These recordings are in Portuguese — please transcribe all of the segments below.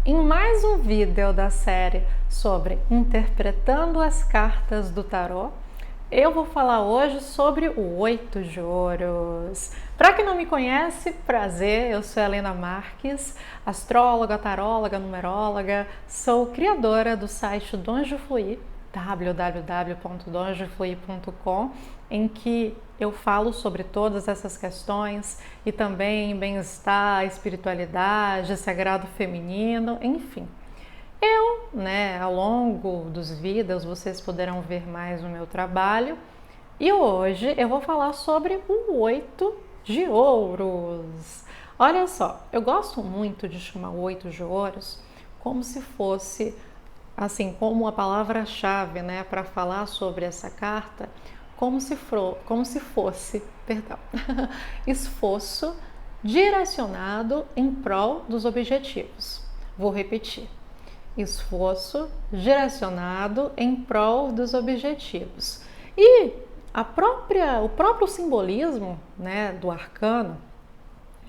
em mais um vídeo da série sobre interpretando as cartas do tarô. Eu vou falar hoje sobre o 8 de ouros. Para quem não me conhece, prazer, eu sou Helena Marques, astróloga, taróloga, numeróloga, sou criadora do site Dons de Fluir, www.donsdefluir.com, em que eu falo sobre todas essas questões e também bem-estar, espiritualidade, sagrado feminino, enfim. Ao longo dos vídeos, vocês poderão ver mais o meu trabalho. E hoje eu vou falar sobre o 8 de ouros. Olha só, eu gosto muito de chamar o 8 de ouros como se fosse, assim, como a palavra-chave, para falar sobre essa carta, como se fosse, esforço direcionado em prol dos objetivos. Vou repetir. Esforço direcionado em prol dos objetivos. E o próprio simbolismo, do arcano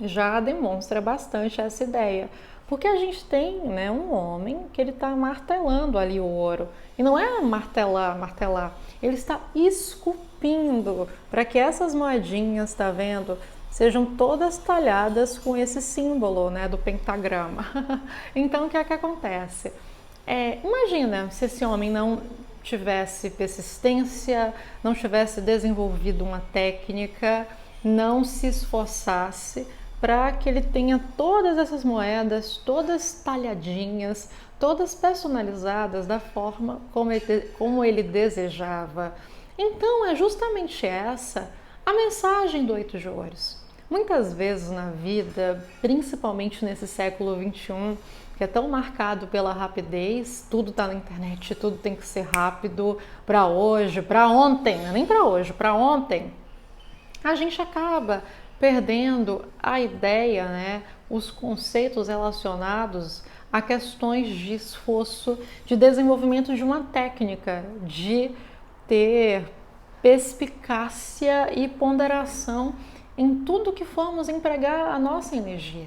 já demonstra bastante essa ideia. Porque a gente tem um homem que ele está martelando ali o ouro. E não é martelar. Ele está esculpindo para que essas moedinhas, está vendo? Sejam todas talhadas com esse símbolo do pentagrama. Então, o que é que acontece? Imagina se esse homem não tivesse persistência, não tivesse desenvolvido uma técnica, não se esforçasse para que ele tenha todas essas moedas, todas talhadinhas, todas personalizadas da forma como ele desejava. Então, é justamente essa a mensagem do 8 de ouros. Muitas vezes na vida, principalmente nesse século XXI, que é tão marcado pela rapidez, tudo está na internet, tudo tem que ser rápido, para hoje, para ontem, não é nem para hoje, para ontem, a gente acaba perdendo a ideia, os conceitos relacionados a questões de esforço, de desenvolvimento de uma técnica, de ter perspicácia e ponderação em tudo que formos empregar a nossa energia.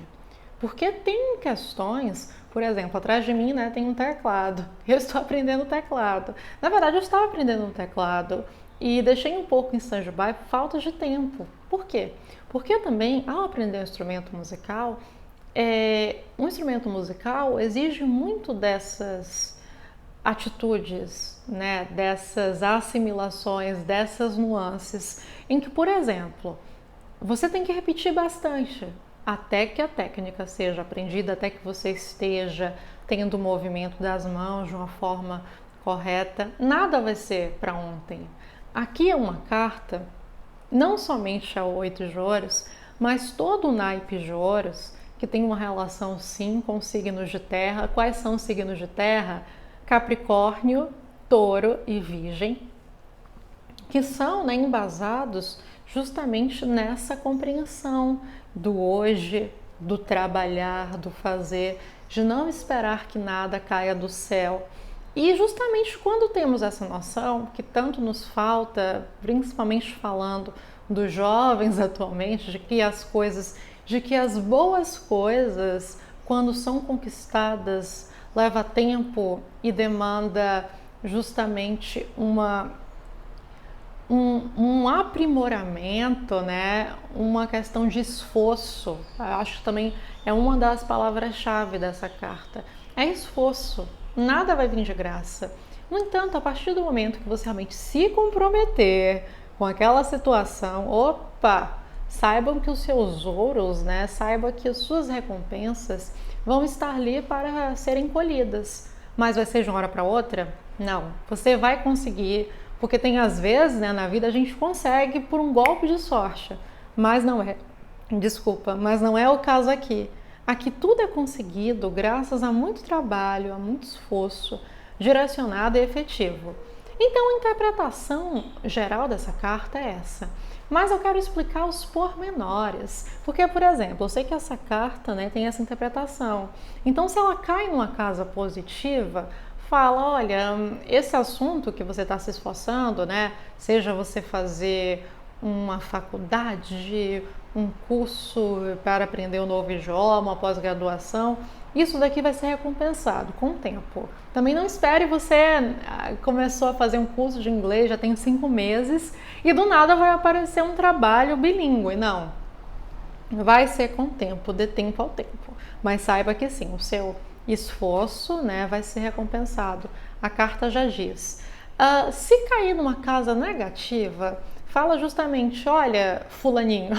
Porque tem questões, por exemplo, atrás de mim tem um teclado, eu estou aprendendo teclado. Na verdade, eu estava aprendendo um teclado e deixei um pouco em stand-by por falta de tempo. Por quê? Porque também, ao aprender um instrumento musical exige muito dessas atitudes, dessas assimilações, dessas nuances, em que, por exemplo, você tem que repetir bastante até que a técnica seja aprendida, até que você esteja tendo o movimento das mãos de uma forma correta. Nada vai ser para ontem. Aqui é uma carta, não somente ao 8 de ouros, mas todo o naipe de ouros, que tem uma relação sim com signos de terra. Quais são os signos de terra? Capricórnio, Touro e Virgem, que são embasados justamente nessa compreensão do hoje, do trabalhar, do fazer, de não esperar que nada caia do céu. E justamente quando temos essa noção, que tanto nos falta, principalmente falando dos jovens atualmente, de que as boas coisas, quando são conquistadas, leva tempo e demanda justamente um aprimoramento, uma questão de esforço. Eu acho que também é uma das palavras-chave dessa carta. É esforço, nada vai vir de graça. No entanto, a partir do momento que você realmente se comprometer com aquela situação, saibam que os seus ouros, saiba que as suas recompensas vão estar ali para serem colhidas. Mas vai ser de uma hora para outra? Não, você vai conseguir. Porque tem às vezes, na vida a gente consegue por um golpe de sorte, mas não é o caso aqui. Aqui tudo é conseguido graças a muito trabalho, a muito esforço, direcionado e efetivo. Então a interpretação geral dessa carta é essa. Mas eu quero explicar os pormenores, porque, por exemplo, eu sei que essa carta tem essa interpretação. Então, se ela cai numa casa positiva, fala, olha, esse assunto que você está se esforçando, seja você fazer uma faculdade, um curso para aprender um novo idioma, uma pós-graduação, isso daqui vai ser recompensado com o tempo. Também não espere você começou a fazer um curso de inglês, já tem 5 meses, e do nada vai aparecer um trabalho bilíngue. Não. Vai ser com o tempo, de tempo ao tempo. Mas saiba que sim, o seu esforço, né, vai ser recompensado. A carta já diz. Se cair numa casa negativa, fala justamente, olha, fulaninho,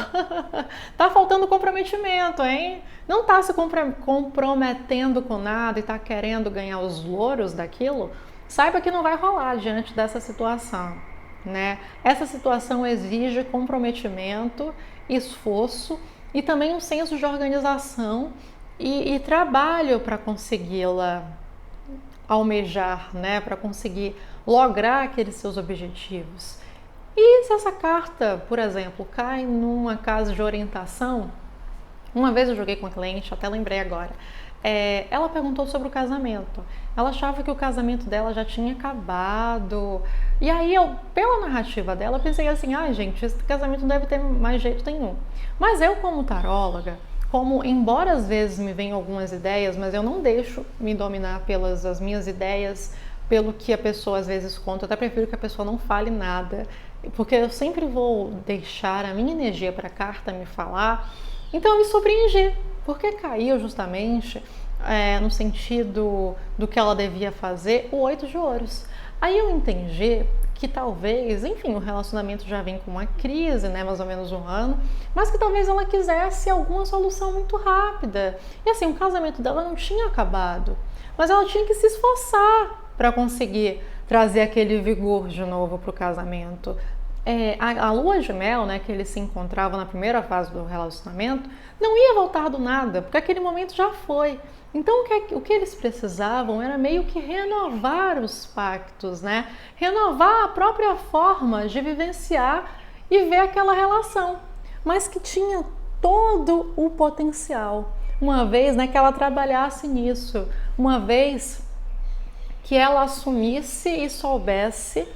tá faltando comprometimento, hein? Não tá se comprometendo com nada e tá querendo ganhar os louros daquilo, saiba que não vai rolar diante dessa situação, né? Essa situação exige comprometimento, esforço e também um senso de organização e trabalho para consegui-la almejar, né? Para conseguir lograr aqueles seus objetivos. E se essa carta, por exemplo, cai numa casa de orientação, uma vez eu joguei com uma cliente, até lembrei agora, ela perguntou sobre o casamento. Ela achava que o casamento dela já tinha acabado. E aí eu, pela narrativa dela, pensei assim, gente, esse casamento não deve ter mais jeito nenhum. Mas eu, como taróloga, embora às vezes me venham algumas ideias, mas eu não deixo me dominar pelas as minhas ideias, pelo que a pessoa às vezes conta, eu até prefiro que a pessoa não fale nada, porque eu sempre vou deixar a minha energia para a carta me falar. Então eu me surpreendi, porque caiu justamente no sentido do que ela devia fazer, o 8 de ouros. Aí eu entendi que talvez, enfim, o relacionamento já vem com uma crise, né, mais ou menos 1 ano, mas que talvez ela quisesse alguma solução muito rápida. E assim, o casamento dela não tinha acabado, mas ela tinha que se esforçar para conseguir trazer aquele vigor de novo para o casamento. A lua de mel, né, que eles se encontravam na primeira fase do relacionamento, não ia voltar do nada, porque aquele momento já foi. Então o que eles precisavam era meio que renovar os pactos, né? Renovar a própria forma de vivenciar e ver aquela relação, mas que tinha todo o potencial. Uma vez, né, que ela trabalhasse nisso, uma vez que ela assumisse e soubesse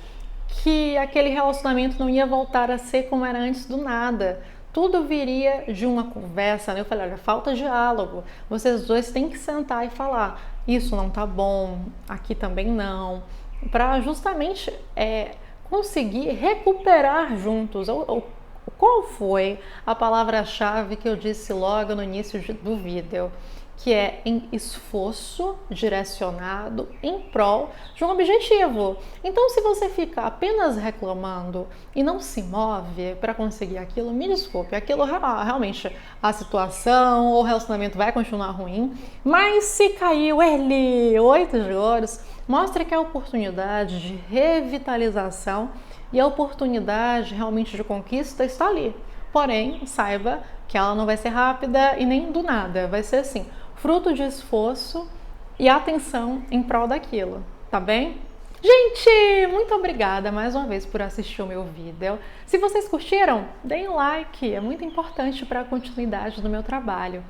que aquele relacionamento não ia voltar a ser como era antes do nada. Tudo viria de uma conversa, né? Eu falei, olha, falta diálogo. Vocês dois têm que sentar e falar, isso não tá bom, aqui também não, para justamente conseguir recuperar juntos. Qual foi a palavra-chave que eu disse logo no início do vídeo? Que é em esforço direcionado em prol de um objetivo. Então, se você fica apenas reclamando e não se move para conseguir aquilo, me desculpe, aquilo realmente, a situação ou o relacionamento vai continuar ruim, mas se caiu ele, 8 de ouros, mostra que a oportunidade de revitalização e a oportunidade realmente de conquista está ali. Porém, saiba que ela não vai ser rápida e nem do nada, vai ser assim, fruto de esforço e atenção em prol daquilo, tá bem? Gente, muito obrigada mais uma vez por assistir o meu vídeo. Se vocês curtiram, deem um like, é muito importante para a continuidade do meu trabalho.